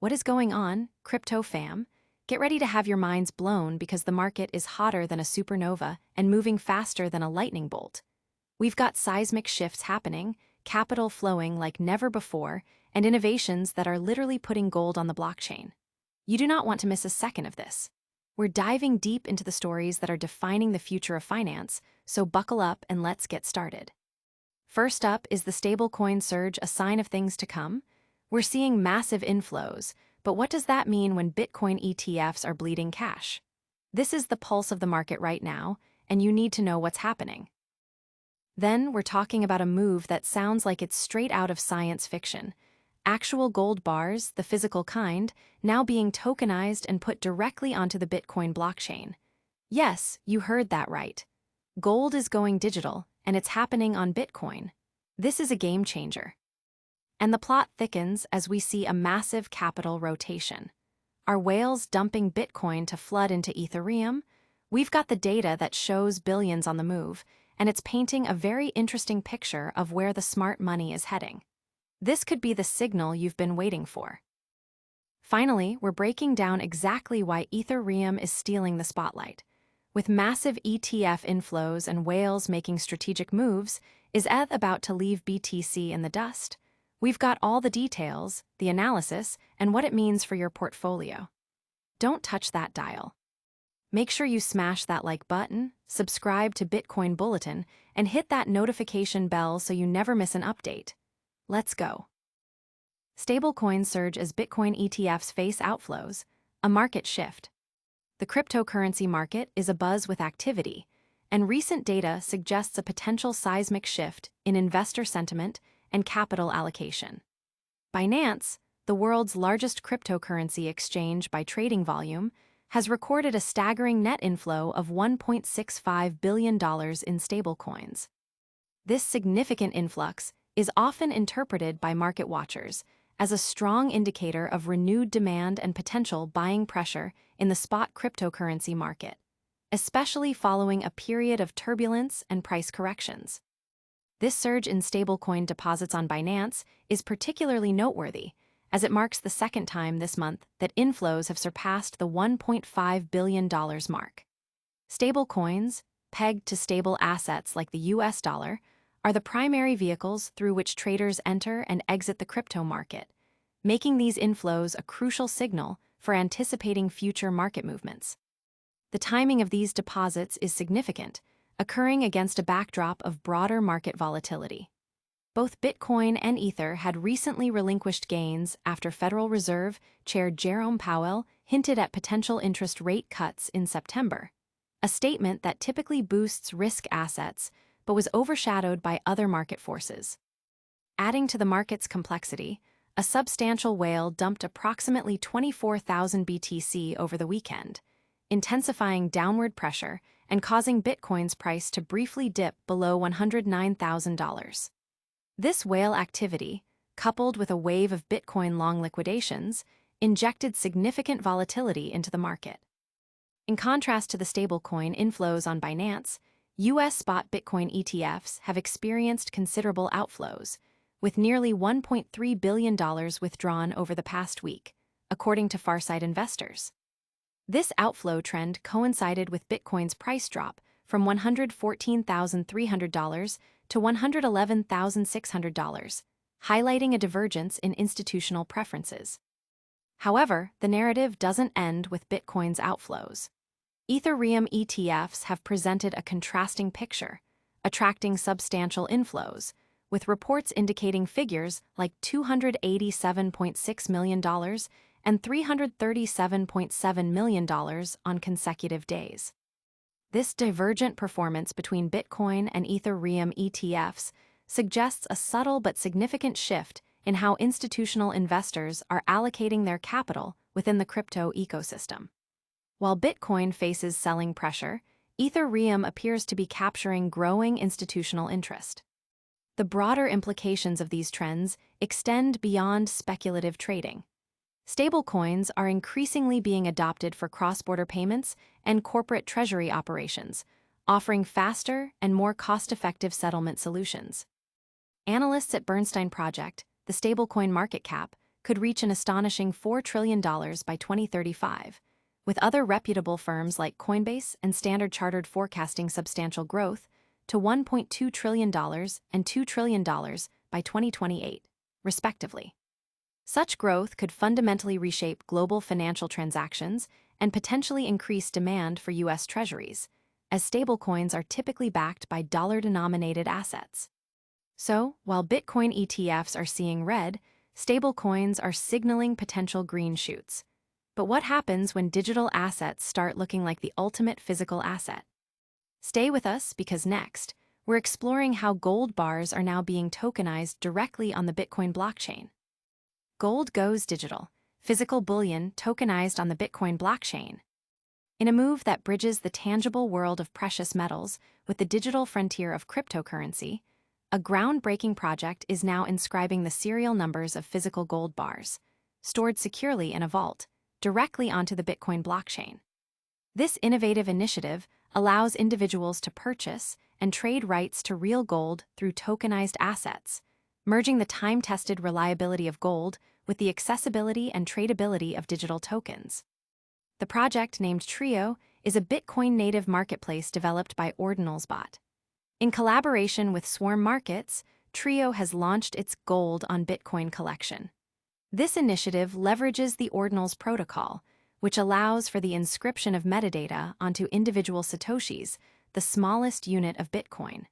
What is going on, crypto fam? Get ready to have your minds blown because the market is hotter than a supernova and moving faster than a lightning bolt. We've got seismic shifts happening, capital flowing like never before, and innovations that are literally putting gold on the blockchain. You do not want to miss a second of this. We're diving deep into the stories that are defining the future of finance, so buckle up and let's get started. First up is the stablecoin surge, a sign of things to come. We're seeing massive inflows, but what does that mean when Bitcoin ETFs are bleeding cash? This is the pulse of the market right now, and you need to know what's happening. Then we're talking about a move that sounds like it's straight out of science fiction. Actual gold bars, the physical kind, now being tokenized and put directly onto the Bitcoin blockchain. Yes, you heard that right. Gold is going digital, and it's happening on Bitcoin. This is a game changer. And the plot thickens as we see a massive capital rotation. Are whales dumping Bitcoin to flood into Ethereum? We've got the data that shows billions on the move, and it's painting a very interesting picture of where the smart money is heading. This could be the signal you've been waiting for. Finally, we're breaking down exactly why Ethereum is stealing the spotlight. With massive ETF inflows and whales making strategic moves, is ETH about to leave BTC in the dust? We've got all the details, the analysis, and what it means for your portfolio. Don't touch that dial. Make sure you smash that like button, subscribe to Bitcoin Bulletin, and hit that notification bell so you never miss an update. Let's go. Stablecoin surge as Bitcoin ETFs face outflows, a market shift. The cryptocurrency market is abuzz with activity, and recent data suggests a potential seismic shift in investor sentiment and capital allocation. Binance, the world's largest cryptocurrency exchange by trading volume, has recorded a staggering net inflow of $1.65 billion in stablecoins. This significant influx is often interpreted by market watchers as a strong indicator of renewed demand and potential buying pressure in the spot cryptocurrency market, especially following a period of turbulence and price corrections. This surge in stablecoin deposits on Binance is particularly noteworthy, as it marks the second time this month that inflows have surpassed the $1.5 billion mark. Stablecoins, pegged to stable assets like the US dollar, are the primary vehicles through which traders enter and exit the crypto market, making these inflows a crucial signal for anticipating future market movements. The timing of these deposits is significant, occurring against a backdrop of broader market volatility. Both Bitcoin and Ether had recently relinquished gains after Federal Reserve Chair Jerome Powell hinted at potential interest rate cuts in September, a statement that typically boosts risk assets but was overshadowed by other market forces. Adding to the market's complexity, a substantial whale dumped approximately 24,000 BTC over the weekend, intensifying downward pressure and causing Bitcoin's price to briefly dip below $109,000. This whale activity, coupled with a wave of Bitcoin long liquidations, injected significant volatility into the market. In contrast to the stablecoin inflows on Binance, U.S. spot Bitcoin ETFs have experienced considerable outflows, with nearly $1.3 billion withdrawn over the past week, according to Farsight investors. This outflow trend coincided with Bitcoin's price drop from $114,300 to $111,600, highlighting a divergence in institutional preferences. However, the narrative doesn't end with Bitcoin's outflows. Ethereum ETFs have presented a contrasting picture, attracting substantial inflows, with reports indicating figures like $287.6 million and $337.7 million on consecutive days. This divergent performance between Bitcoin and Ethereum ETFs suggests a subtle but significant shift in how institutional investors are allocating their capital within the crypto ecosystem. While Bitcoin faces selling pressure, Ethereum appears to be capturing growing institutional interest. The broader implications of these trends extend beyond speculative trading. Stablecoins are increasingly being adopted for cross-border payments and corporate treasury operations, offering faster and more cost-effective settlement solutions. Analysts at Bernstein Project, the stablecoin market cap, could reach an astonishing $4 trillion by 2035, with other reputable firms like Coinbase and Standard Chartered forecasting substantial growth to $1.2 trillion and $2 trillion by 2028, respectively. Such growth could fundamentally reshape global financial transactions and potentially increase demand for U.S. Treasuries, as stablecoins are typically backed by dollar-denominated assets. So, while Bitcoin ETFs are seeing red, stablecoins are signaling potential green shoots. But what happens when digital assets start looking like the ultimate physical asset? Stay with us because next, we're exploring how gold bars are now being tokenized directly on the Bitcoin blockchain. Gold goes digital, physical bullion tokenized on the Bitcoin blockchain. In a move that bridges the tangible world of precious metals with the digital frontier of cryptocurrency, a groundbreaking project is now inscribing the serial numbers of physical gold bars, stored securely in a vault, directly onto the Bitcoin blockchain. This innovative initiative allows individuals to purchase and trade rights to real gold through tokenized assets, merging the time-tested reliability of gold with the accessibility and tradability of digital tokens. The project, named Trio, is a Bitcoin-native marketplace developed by OrdinalsBot. In collaboration with Swarm Markets, Trio has launched its Gold on Bitcoin collection. This initiative leverages the Ordinals protocol, which allows for the inscription of metadata onto individual satoshis, the smallest unit of Bitcoin.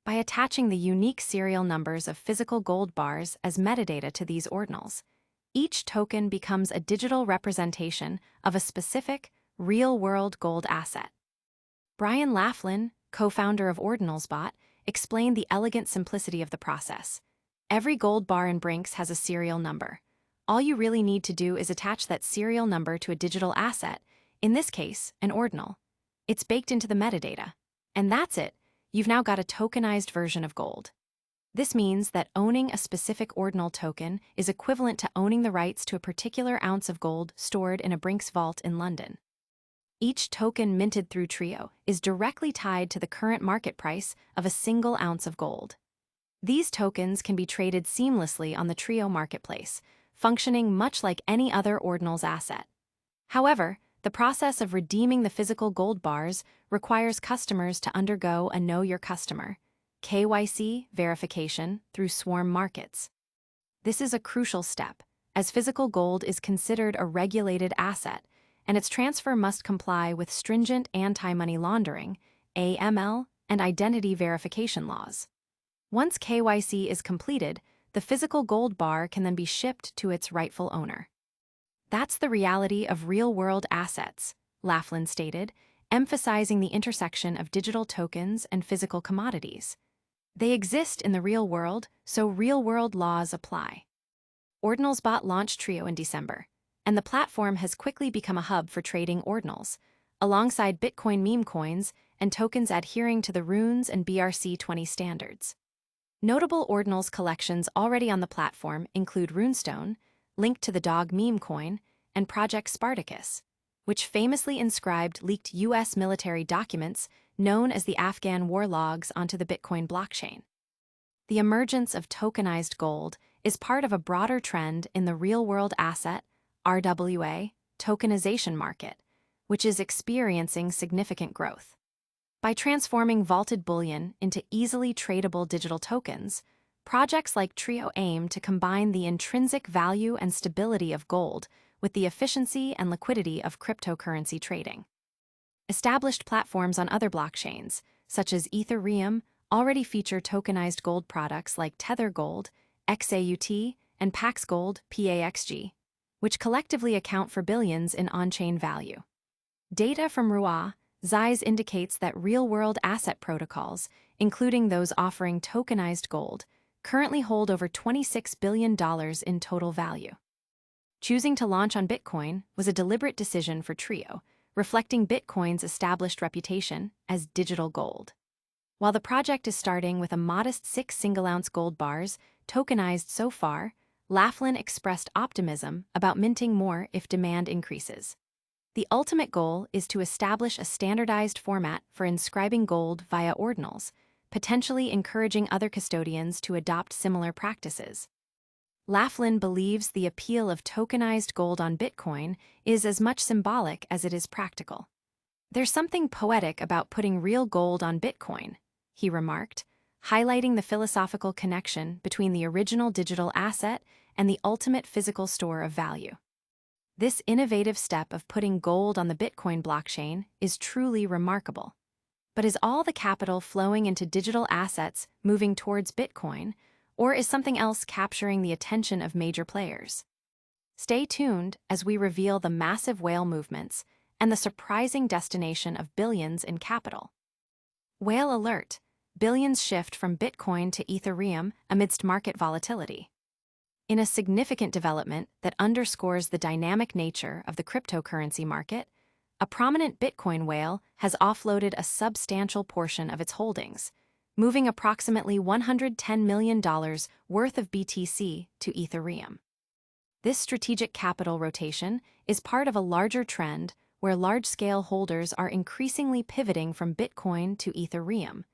By attaching the unique serial numbers of physical gold bars as metadata to these ordinals, each token becomes a digital representation of a specific, real-world gold asset. Brian Laughlin, co-founder of OrdinalsBot, explained the elegant simplicity of the process. Every gold bar in Brinks has a serial number. All you really need to do is attach that serial number to a digital asset, in this case, an ordinal. It's baked into the metadata. And that's it. You've now got a tokenized version of gold. This means that owning a specific ordinal token is equivalent to owning the rights to a particular ounce of gold stored in a Brinks vault in London. Each token minted through Trio is directly tied to the current market price of a single ounce of gold. These tokens can be traded seamlessly on the Trio marketplace, functioning much like any other ordinals asset. However, the process of redeeming the physical gold bars requires customers to undergo a Know Your Customer (KYC) verification through Swarm Markets. This is a crucial step, as physical gold is considered a regulated asset, and its transfer must comply with stringent anti-money laundering (AML) and identity verification laws. Once KYC is completed, the physical gold bar can then be shipped to its rightful owner. That's the reality of real-world assets, Laughlin stated, emphasizing the intersection of digital tokens and physical commodities. They exist in the real world, so real-world laws apply. OrdinalsBot launched Trio in December, and the platform has quickly become a hub for trading ordinals, alongside Bitcoin meme coins and tokens adhering to the Runes and BRC-20 standards. Notable ordinals collections already on the platform include Runestone, linked to the Dog meme coin, and Project Spartacus, which famously inscribed leaked U.S. military documents known as the Afghan war logs onto the Bitcoin blockchain. The emergence of tokenized gold is part of a broader trend in the real-world asset, RWA, tokenization market, which is experiencing significant growth. By transforming vaulted bullion into easily tradable digital tokens, projects like Trio aim to combine the intrinsic value and stability of gold with the efficiency and liquidity of cryptocurrency trading. Established platforms on other blockchains, such as Ethereum, already feature tokenized gold products like Tether Gold, XAUT, and Pax Gold, PAXG, which collectively account for billions in on-chain value. Data from Rua Zeiss indicates that real-world asset protocols, including those offering tokenized gold, currently hold over $26 billion in total value. Choosing to launch on Bitcoin was a deliberate decision for Trio, reflecting Bitcoin's established reputation as digital gold. While the project is starting with a modest 6 single-ounce gold bars tokenized so far, Laughlin expressed optimism about minting more if demand increases. The ultimate goal is to establish a standardized format for inscribing gold via ordinals, potentially encouraging other custodians to adopt similar practices. Laughlin believes the appeal of tokenized gold on Bitcoin is as much symbolic as it is practical. "There's something poetic about putting real gold on Bitcoin," he remarked, highlighting the philosophical connection between the original digital asset and the ultimate physical store of value. This innovative step of putting gold on the Bitcoin blockchain is truly remarkable. But is all the capital flowing into digital assets moving towards Bitcoin, or is something else capturing the attention of major players? Stay tuned as we reveal the massive whale movements and the surprising destination of billions in capital. Whale alert: billions shift from Bitcoin to Ethereum amidst market volatility. In a significant development that underscores the dynamic nature of the cryptocurrency market, a prominent Bitcoin whale has offloaded a substantial portion of its holdings, moving approximately $110 million worth of BTC to Ethereum. This strategic capital rotation is part of a larger trend where large-scale holders are increasingly pivoting from Bitcoin to Ethereum,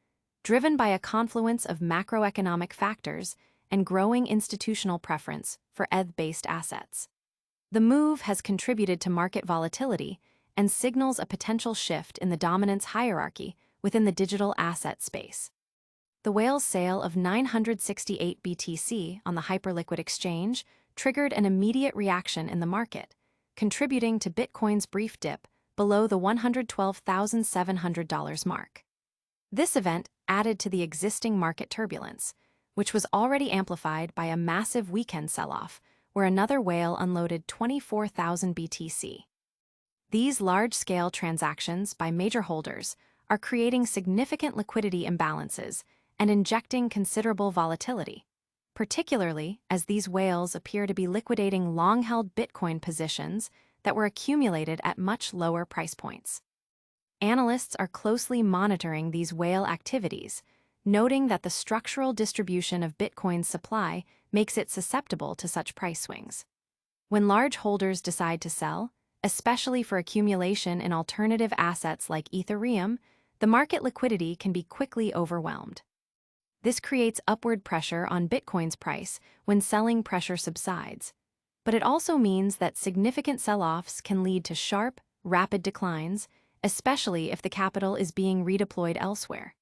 driven by a confluence of macroeconomic factors and growing institutional preference for ETH-based assets. The move has contributed to market volatility and signals a potential shift in the dominance hierarchy within the digital asset space. The whale's sale of 968 BTC on the Hyperliquid exchange triggered an immediate reaction in the market, contributing to Bitcoin's brief dip below the $112,700 mark. This event added to the existing market turbulence, which was already amplified by a massive weekend sell-off where another whale unloaded 24,000 BTC. These large-scale transactions by major holders are creating significant liquidity imbalances and injecting considerable volatility, particularly as these whales appear to be liquidating long-held Bitcoin positions that were accumulated at much lower price points. Analysts are closely monitoring these whale activities, noting that the structural distribution of Bitcoin's supply makes it susceptible to such price swings. When large holders decide to sell, especially for accumulation in alternative assets like Ethereum, the market liquidity can be quickly overwhelmed. This creates upward pressure on Bitcoin's price when selling pressure subsides, but it also means that significant sell-offs can lead to sharp, rapid declines, especially if the capital is being redeployed elsewhere.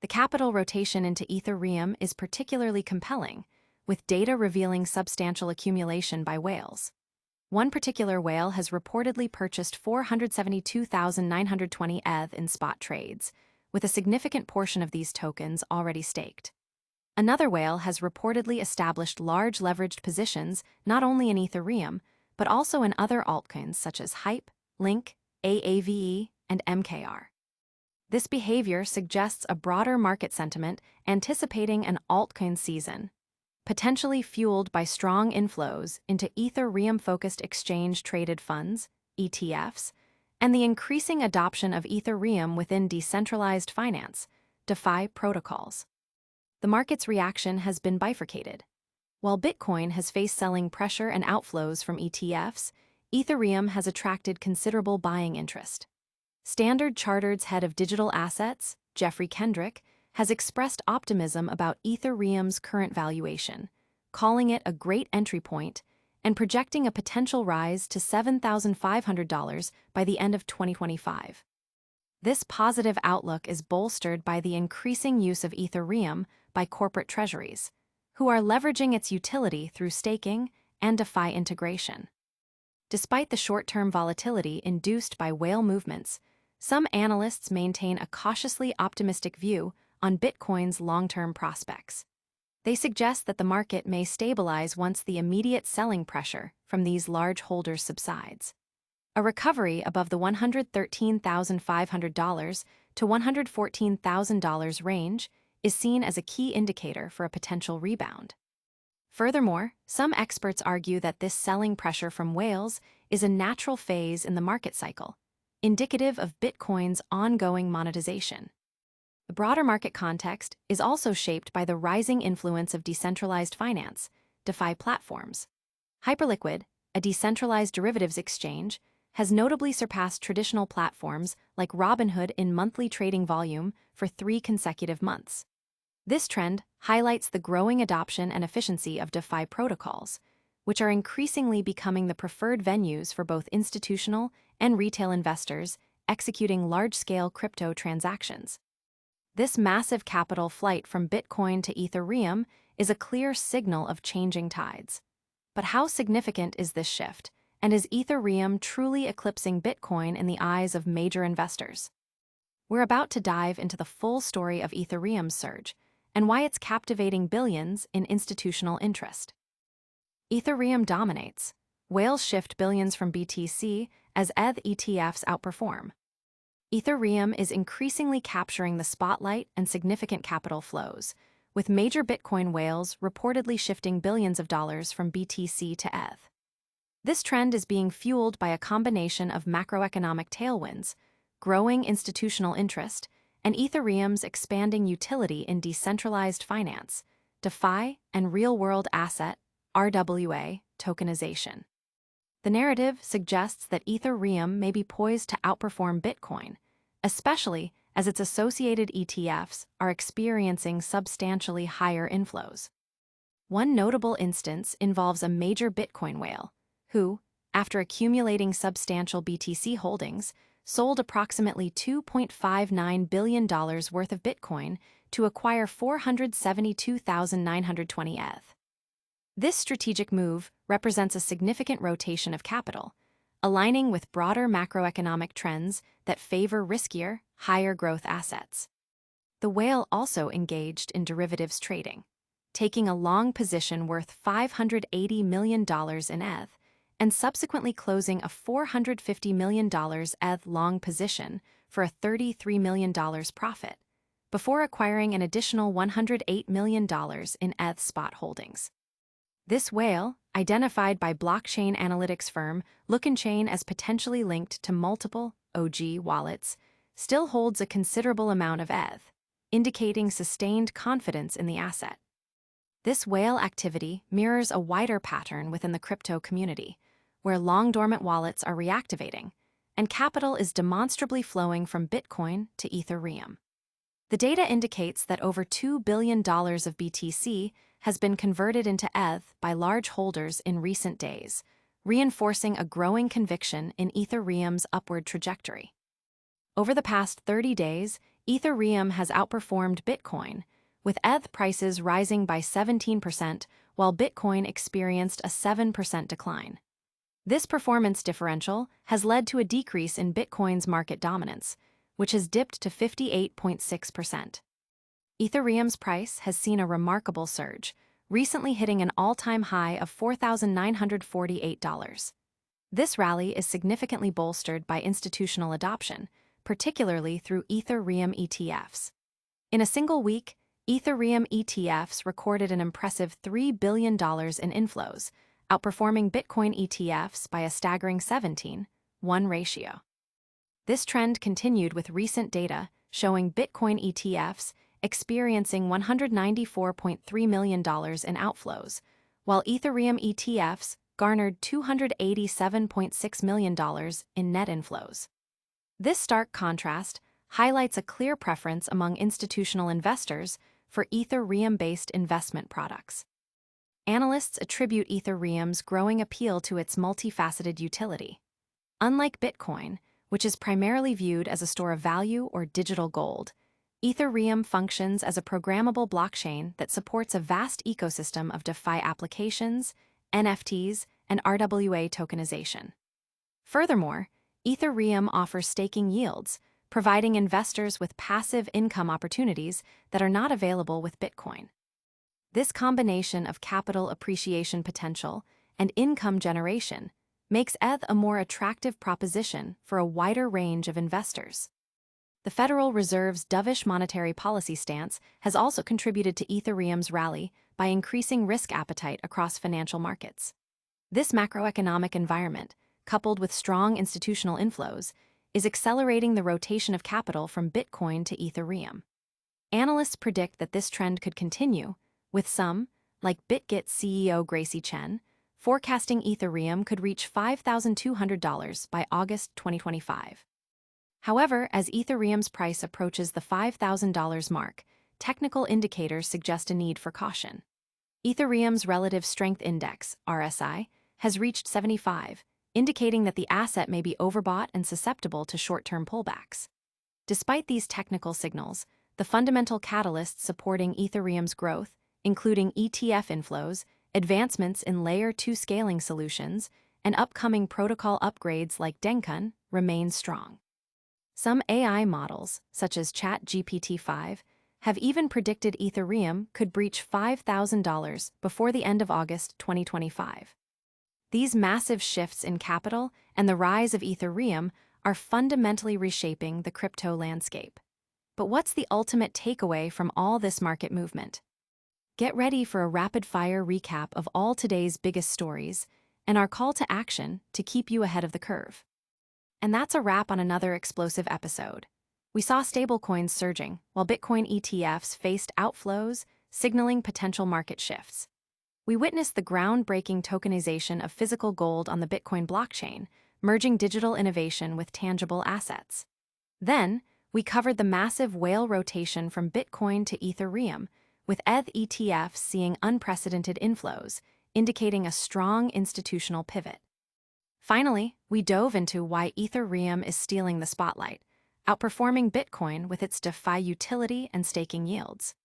The capital rotation into Ethereum is particularly compelling, with data revealing substantial accumulation by whales. One particular whale has reportedly purchased 472,920 ETH in spot trades, with a significant portion of these tokens already staked. Another whale has reportedly established large leveraged positions not only in Ethereum, but also in other altcoins such as Hype, Link, AAVE, and MKR. This behavior suggests a broader market sentiment anticipating an altcoin season, potentially fueled by strong inflows into Ethereum-focused exchange-traded funds, ETFs, and the increasing adoption of Ethereum within decentralized finance, DeFi protocols. The market's reaction has been bifurcated. While Bitcoin has faced selling pressure and outflows from ETFs, Ethereum has attracted considerable buying interest. Standard Chartered's head of digital assets, Jeffrey Kendrick, has expressed optimism about Ethereum's current valuation, calling it a great entry point and projecting a potential rise to $7,500 by the end of 2025. This positive outlook is bolstered by the increasing use of Ethereum by corporate treasuries, who are leveraging its utility through staking and DeFi integration. Despite the short-term volatility induced by whale movements, some analysts maintain a cautiously optimistic view on Bitcoin's long-term prospects. They suggest that the market may stabilize once the immediate selling pressure from these large holders subsides. A recovery above the $113,500 to $114,000 range is seen as a key indicator for a potential rebound. Furthermore, some experts argue that this selling pressure from whales is a natural phase in the market cycle, indicative of Bitcoin's ongoing monetization. The broader market context is also shaped by the rising influence of decentralized finance, DeFi platforms. Hyperliquid, a decentralized derivatives exchange, has notably surpassed traditional platforms like Robinhood in monthly trading volume for 3 consecutive months. This trend highlights the growing adoption and efficiency of DeFi protocols, which are increasingly becoming the preferred venues for both institutional and retail investors executing large-scale crypto transactions. This massive capital flight from Bitcoin to Ethereum is a clear signal of changing tides. But how significant is this shift, and is Ethereum truly eclipsing Bitcoin in the eyes of major investors? We're about to dive into the full story of Ethereum's surge and why it's captivating billions in institutional interest. Ethereum dominates. Whales shift billions from BTC as ETH ETFs outperform. Ethereum is increasingly capturing the spotlight and significant capital flows, with major Bitcoin whales reportedly shifting billions of dollars from BTC to ETH. This trend is being fueled by a combination of macroeconomic tailwinds, growing institutional interest, and Ethereum's expanding utility in decentralized finance, DeFi, and real-world asset (RWA) tokenization. The narrative suggests that Ethereum may be poised to outperform Bitcoin, especially as its associated ETFs are experiencing substantially higher inflows. One notable instance involves a major Bitcoin whale, who, after accumulating substantial BTC holdings, sold approximately $2.59 billion worth of Bitcoin to acquire 472,920 ETH. This strategic move represents a significant rotation of capital, aligning with broader macroeconomic trends that favor riskier, higher-growth assets. The whale also engaged in derivatives trading, taking a long position worth $580 million in ETH and subsequently closing a $450 million ETH long position for a $33 million profit, before acquiring an additional $108 million in ETH spot holdings. This whale, identified by blockchain analytics firm Chain as potentially linked to multiple OG wallets, still holds a considerable amount of ETH, indicating sustained confidence in the asset. This whale activity mirrors a wider pattern within the crypto community, where long-dormant wallets are reactivating, and capital is demonstrably flowing from Bitcoin to Ethereum. The data indicates that over $2 billion of BTC has been converted into ETH by large holders in recent days, reinforcing a growing conviction in Ethereum's upward trajectory. Over the past 30 days, Ethereum has outperformed Bitcoin, with ETH prices rising by 17%, while Bitcoin experienced a 7% decline. This performance differential has led to a decrease in Bitcoin's market dominance, which has dipped to 58.6%. Ethereum's price has seen a remarkable surge, recently hitting an all-time high of $4,948. This rally is significantly bolstered by institutional adoption, particularly through Ethereum ETFs. In a single week, Ethereum ETFs recorded an impressive $3 billion in inflows, outperforming Bitcoin ETFs by a staggering 17:1 ratio. This trend continued with recent data showing Bitcoin ETFs experiencing $194.3 million in outflows, while Ethereum ETFs garnered $287.6 million in net inflows. This stark contrast highlights a clear preference among institutional investors for Ethereum-based investment products. Analysts attribute Ethereum's growing appeal to its multifaceted utility. Unlike Bitcoin, which is primarily viewed as a store of value or digital gold, Ethereum functions as a programmable blockchain that supports a vast ecosystem of DeFi applications, NFTs, and RWA tokenization. Furthermore, Ethereum offers staking yields, providing investors with passive income opportunities that are not available with Bitcoin. This combination of capital appreciation potential and income generation makes ETH a more attractive proposition for a wider range of investors. The Federal Reserve's dovish monetary policy stance has also contributed to Ethereum's rally by increasing risk appetite across financial markets. This macroeconomic environment, coupled with strong institutional inflows, is accelerating the rotation of capital from Bitcoin to Ethereum. Analysts predict that this trend could continue, with some, like BitGet CEO Gracie Chen, forecasting Ethereum could reach $5,200 by August 2025. However, as Ethereum's price approaches the $5,000 mark, technical indicators suggest a need for caution. Ethereum's Relative Strength Index, RSI, has reached 75, indicating that the asset may be overbought and susceptible to short-term pullbacks. Despite these technical signals, the fundamental catalysts supporting Ethereum's growth, including ETF inflows, advancements in Layer 2 scaling solutions, and upcoming protocol upgrades like Dencun, remain strong. Some AI models, such as ChatGPT-5, have even predicted Ethereum could breach $5,000 before the end of August 2025. These massive shifts in capital and the rise of Ethereum are fundamentally reshaping the crypto landscape. But what's the ultimate takeaway from all this market movement? Get ready for a rapid-fire recap of all today's biggest stories and our call to action to keep you ahead of the curve. And that's a wrap on another explosive episode. We saw stablecoins surging, while Bitcoin ETFs faced outflows, signaling potential market shifts. We witnessed the groundbreaking tokenization of physical gold on the Bitcoin blockchain, merging digital innovation with tangible assets. Then, we covered the massive whale rotation from Bitcoin to Ethereum, with ETH ETFs seeing unprecedented inflows, indicating a strong institutional pivot. Finally, we dove into why Ethereum is stealing the spotlight, outperforming Bitcoin with its DeFi utility and staking yields.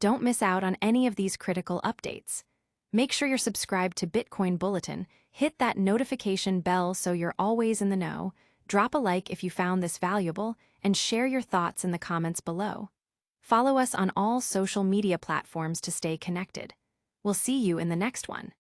Don't miss out on any of these critical updates. Make sure you're subscribed to Bitcoin Bulletin, hit that notification bell so you're always in the know, drop a like if you found this valuable, and share your thoughts in the comments below. Follow us on all social media platforms to stay connected. We'll see you in the next one.